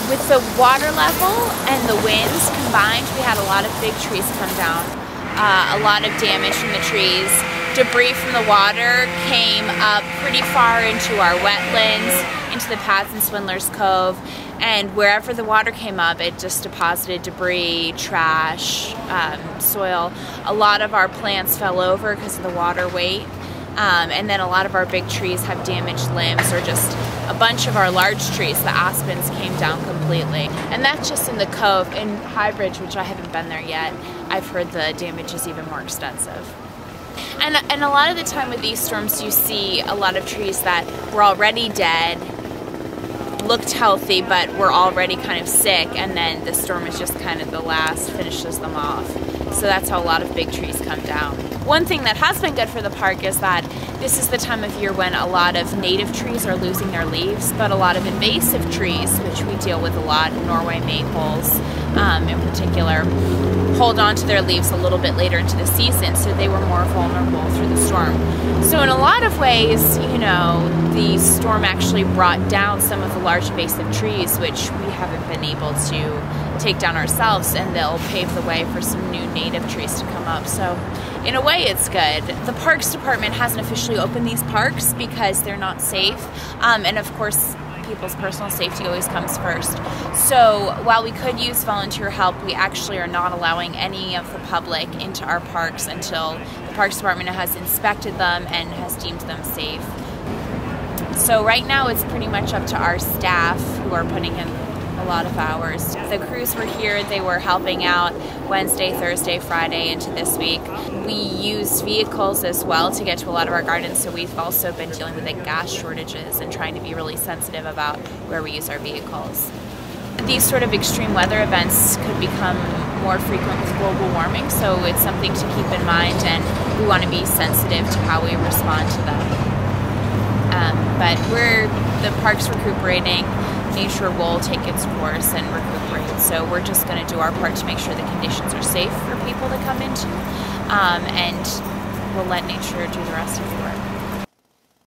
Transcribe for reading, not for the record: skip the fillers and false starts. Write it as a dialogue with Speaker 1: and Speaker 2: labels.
Speaker 1: with the water level and the winds combined, we had a lot of big trees come down. A lot of damage from the trees. Debris from the water came up pretty far into our wetlands, into the paths in Swindler's Cove, and wherever the water came up, it just deposited debris, trash, soil. A lot of our plants fell over because of the water weight, and then a lot of our big trees have damaged limbs, or just a bunch of our large trees, the aspens, came down completely. And that's just in the Cove. In Highbridge, which I haven't been there yet, I've heard the damage is even more extensive. And a lot of the time with these storms, you see a lot of trees that were already dead, looked healthy, but were already kind of sick, and then the storm is just kind of the last, finishes them off. So that's how a lot of big trees come down. One thing that has been good for the park is that this is the time of year when a lot of native trees are losing their leaves, but a lot of invasive trees, which we deal with a lot, Norway maples in particular, hold on to their leaves a little bit later into the season, so they were more vulnerable through the storm. So in a lot of ways, you know, the storm actually brought down some of the large invasive trees, which we haven't been able to take down ourselves, and they'll pave the way for some new native trees to come up. So in a way, it's good. The Parks Department hasn't officially opened these parks because they're not safe, and of course people's personal safety always comes first. So while we could use volunteer help, we actually are not allowing any of the public into our parks until the Parks Department has inspected them and has deemed them safe. So right now it's pretty much up to our staff, who are putting in a lot of hours. The crews were here, they were helping out Wednesday, Thursday, Friday into this week. We used vehicles as well to get to a lot of our gardens, so we've also been dealing with like gas shortages and trying to be really sensitive about where we use our vehicles. These sort of extreme weather events could become more frequent with global warming, so it's something to keep in mind, and we want to be sensitive to how we respond to them. But the park's recuperating. Nature will take its course and recuperate. So we're just going to do our part to make sure the conditions are safe for people to come into, and we'll let nature do the rest of the work.